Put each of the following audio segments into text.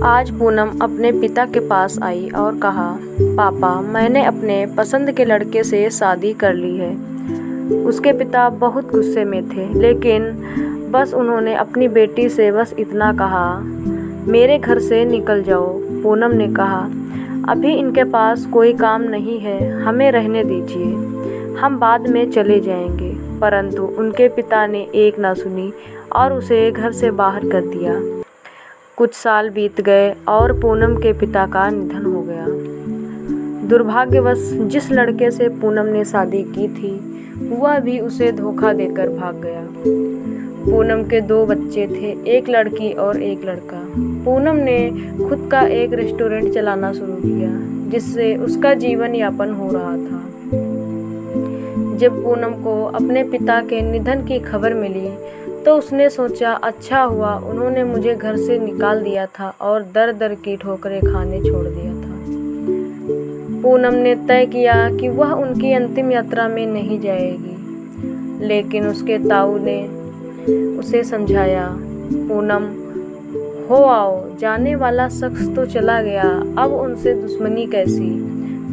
आज पूनम अपने पिता के पास आई और कहा, पापा, मैंने अपने पसंद के लड़के से शादी कर ली है। उसके पिता बहुत गुस्से में थे, लेकिन बस उन्होंने अपनी बेटी से बस इतना कहा, मेरे घर से निकल जाओ। पूनम ने कहा, अभी इनके पास कोई काम नहीं है, हमें रहने दीजिए, हम बाद में चले जाएंगे। परंतु उनके पिता ने एक ना सुनी और उसे घर से बाहर कर दिया। कुछ साल बीत गए और पूनम के पिता का निधन हो गया। दुर्भाग्यवश जिस लड़के से पूनम ने शादी की थी, वह भी उसे धोखा देकर भाग गया। पूनम के 2 बच्चे थे, एक लड़की और एक लड़का। पूनम ने खुद का एक रेस्टोरेंट चलाना शुरू किया, जिससे उसका जीवन यापन हो रहा था। जब पूनम को अपने पिता के निधन की खबर मिली, तो उसने सोचा, अच्छा हुआ उन्होंने मुझे घर से निकाल दिया था और दर दर की ठोकरें खाने छोड़ दिया था। पूनम ने तय किया कि वह उनकी अंतिम यात्रा में नहीं जाएगी, लेकिन उसके ताऊ ने उसे समझाया, पूनम, हो आओ, जाने वाला शख्स तो चला गया, अब उनसे दुश्मनी कैसी।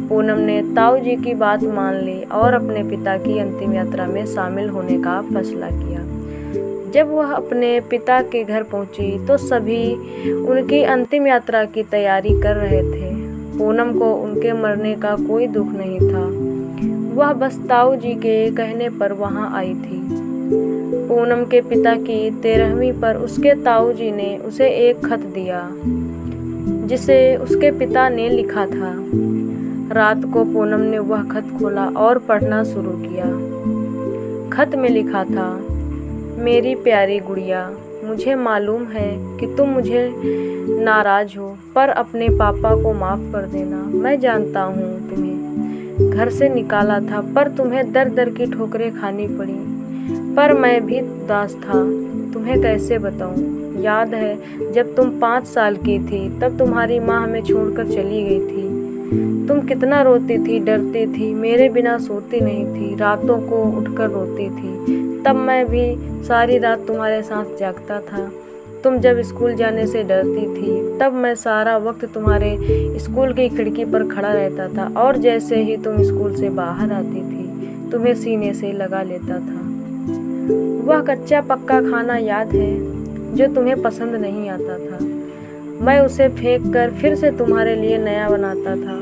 पूनम ने ताऊ जी की बात मान ली और अपने पिता की अंतिम यात्रा में शामिल होने का फैसला किया। जब वह अपने पिता के घर पहुंची, तो सभी उनकी अंतिम यात्रा की तैयारी कर रहे थे। पूनम को उनके मरने का कोई दुख नहीं था, वह बस ताऊ जी के कहने पर वहां आई थी। पूनम के पिता की 13वीं पर उसके ताऊ जी ने उसे एक खत दिया, जिसे उसके पिता ने लिखा था। रात को पूनम ने वह खत खोला और पढ़ना शुरू किया। खत में लिखा था, मेरी प्यारी गुड़िया, मुझे मालूम है कि तुम मुझे नाराज हो, पर अपने पापा को माफ़ कर देना। मैं जानता हूँ तुम्हें घर से निकाला था, पर तुम्हें दर दर की ठोकरें खानी पड़ी, पर मैं भी उदास था, तुम्हें कैसे बताऊँ। याद है जब तुम 5 साल की थी, तब तुम्हारी माँ हमें छोड़कर चली गई थी। तुम कितना रोती थी, डरती थी, मेरे बिना सोती नहीं थी, रातों को उठकर रोती थी। तब मैं भी सारी रात तुम्हारे साथ जागता था। तुम जब स्कूल जाने से डरती थी, तब मैं सारा वक्त तुम्हारे स्कूल की खिड़की पर खड़ा रहता था और जैसे ही तुम स्कूल से बाहर आती थी, तुम्हें सीने से लगा लेता था। वह कच्चा पक्का खाना याद है जो तुम्हें पसंद नहीं आता था। मैं उसे फेंक कर फिर से तुम्हारे लिए नया बनाता था,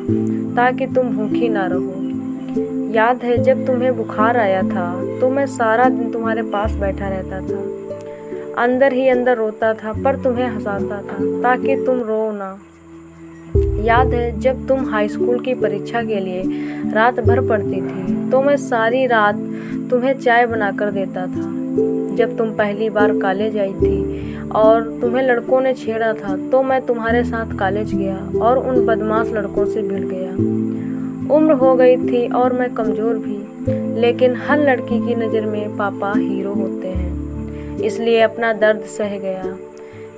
ताकि तुम भूखी ना रहो। याद है जब तुम्हें बुखार आया था, तो मैं सारा दिन तुम्हारे पास बैठा रहता था, अंदर ही अंदर रोता था, पर तुम्हें हंसाता था ताकि तुम रो ना। याद है जब तुम हाई स्कूल की परीक्षा के लिए रात भर पढ़ती थी, तो मैं सारी रात तुम्हें चाय बनाकर देता था। जब तुम पहली बार कॉलेज आई थी और तुम्हें लड़कों ने छेड़ा था, तो मैं तुम्हारे साथ कॉलेज गया और उन बदमाश लड़कों से भिड़ गया। उम्र हो गई थी और मैं कमज़ोर भी, लेकिन हर लड़की की नज़र में पापा हीरो होते हैं, इसलिए अपना दर्द सह गया।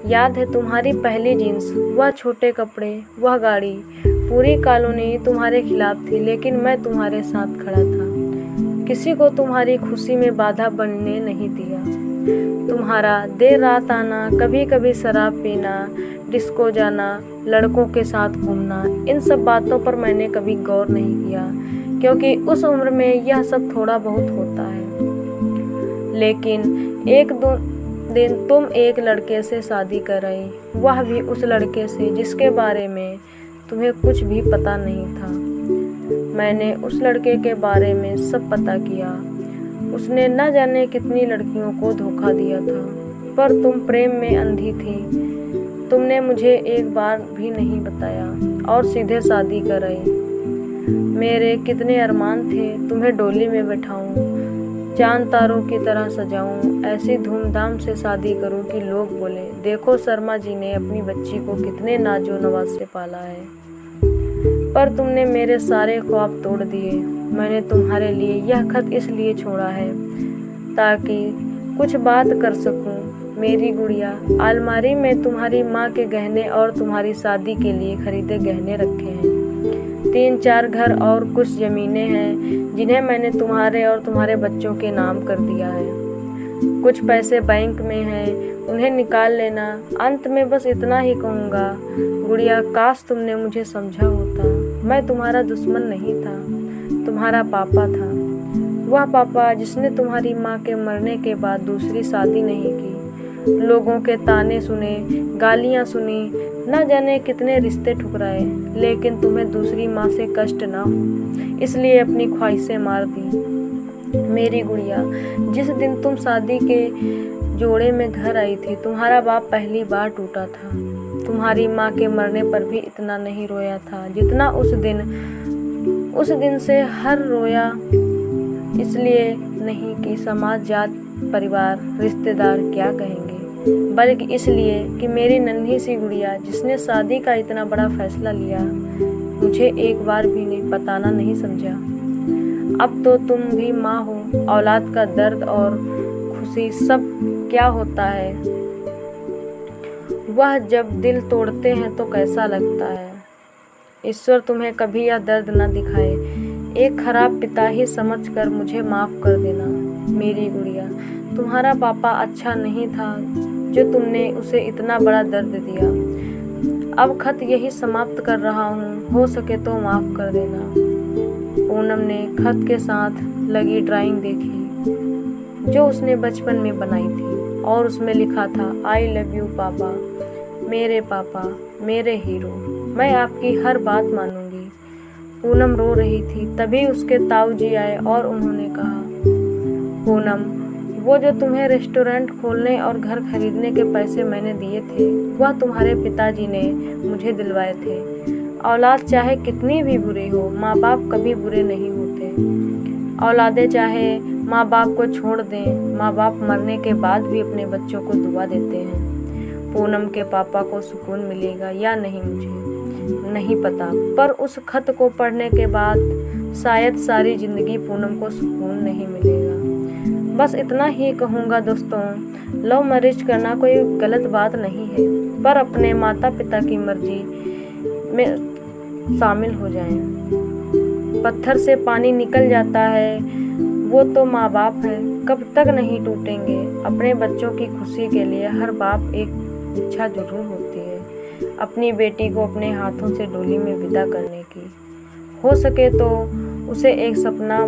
याद है तुम्हारी पहली जीन्स, वह छोटे कपड़े, वह गाड़ी, पूरी कॉलोनी तुम्हारे खिलाफ थी, लेकिन मैं तुम्हारे साथ खड़ा था। किसी को तुम्हारी खुशी में बाधा बनने नहीं दिया। तुम्हारा देर रात आना, कभी कभी शराब पीना, डिस्को जाना, लड़कों के साथ घूमना, इन सब बातों पर मैंने कभी गौर नहीं किया, क्योंकि उस उम्र में यह सब थोड़ा बहुत होता है। लेकिन एक दिन तुम एक लड़के से शादी कर आई, वह भी उस लड़के से जिसके बारे में तुम्हें कुछ भी पता नहीं था। मैंने उस लड़के के बारे में सब पता किया। उसने न जाने कितनी लड़कियों को धोखा दिया था, पर तुम प्रेम में अंधी थी। तुमने मुझे एक बार भी नहीं बताया और सीधे शादी कर आई। मेरे कितने अरमान थे, तुम्हें डोली में बैठाऊं, चांद तारों की तरह सजाऊं, ऐसी धूमधाम से शादी करूं कि लोग बोले, देखो शर्मा जी ने अपनी बच्ची को कितने नाजो नवाज से पाला है। पर तुमने मेरे सारे ख्वाब तोड़ दिए। मैंने तुम्हारे लिए यह खत इसलिए छोड़ा है ताकि कुछ बात कर सकूं। मेरी गुड़िया, अलमारी में तुम्हारी माँ के गहने और तुम्हारी शादी के लिए खरीदे गहने रखे हैं। 3-4 घर और कुछ ज़मीनें हैं जिन्हें मैंने तुम्हारे और तुम्हारे बच्चों के नाम कर दिया है। कुछ पैसे बैंक में हैं, उन्हें निकाल लेना। अंत में बस इतना ही कहूँगा, गुड़िया काश तुमने मुझे समझा होता। मैं तुम्हारा दुश्मन नहीं था, तुम्हारा पापा था। वह पापा जिसने तुम्हारी माँ के मरने के बाद दूसरी शादी नहीं की, लोगों के ताने सुने, गालियाँ सुनी, न जाने कितने रिश्ते ठुकराए, लेकिन तुम्हें दूसरी माँ से कष्ट ना हो इसलिए अपनी ख्वाहिशें मार दी। मेरी गुड़िया, जिस दिन तुम शादी के जोड़े में घर आई थी, तुम्हारा बाप पहली बार टूटा था। तुम्हारी माँ के मरने पर भी इतना नहीं रोया था जितना उस दिन से हर रोया। इसलिए नहीं कि समाज, जात, परिवार, रिश्तेदार क्या कहेंगे, बल्कि इसलिए कि मेरी नन्ही सी गुड़िया जिसने शादी का इतना बड़ा फैसला लिया, मुझे एक बार भी नहीं बताना नहीं समझा। अब तो तुम भी माँ हो, औलाद का दर्द और खुशी सब क्या होता है, वह जब दिल तोड़ते हैं तो कैसा लगता है। ईश्वर तुम्हें कभी यह दर्द न दिखाए। एक खराब पिता ही समझकर मुझे माफ़ कर देना। मेरी गुड़िया, तुम्हारा पापा अच्छा नहीं था जो तुमने उसे इतना बड़ा दर्द दिया। अब खत यही समाप्त कर रहा हूँ, हो सके तो माफ़ कर देना। पूनम ने खत के साथ लगी ड्राइंग देखी जो उसने बचपन में बनाई थी और उसमें लिखा था, आई लव यू पापा, मेरे हीरो, मैं आपकी हर बात मानूंगी। पूनम रो रही थी, तभी उसके ताऊ जी आए और उन्होंने कहा, पूनम, वो जो तुम्हें रेस्टोरेंट खोलने और घर खरीदने के पैसे मैंने दिए थे, वह तुम्हारे पिताजी ने मुझे दिलवाए थे। औलाद चाहे कितनी भी बुरी हो, माँ बाप कभी बुरे नहीं होते। औलादें चाहे माँ बाप को छोड़ दें, माँ बाप मरने के बाद भी अपने बच्चों को दुआ देते हैं। पूनम के पापा को सुकून मिलेगा या नहीं मुझे नहीं पता, पर उस खत को पढ़ने के बाद शायद सारी ज़िंदगी पूनम को सुकून नहीं मिलेगा। बस इतना ही कहूँगा दोस्तों, लव मैरिज करना कोई गलत बात नहीं है, पर अपने माता पिता की मर्जी में शामिल हो जाएं। पत्थर से पानी निकल जाता है, वो तो माँ बाप है, कब तक नहीं टूटेंगे। अपने बच्चों की खुशी के लिए हर बाप एक इच्छा जरूर होती है, अपनी बेटी को अपने हाथों से डोली में विदा करने की। हो सके तो उसे एक सपना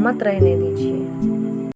मत रहने दीजिए।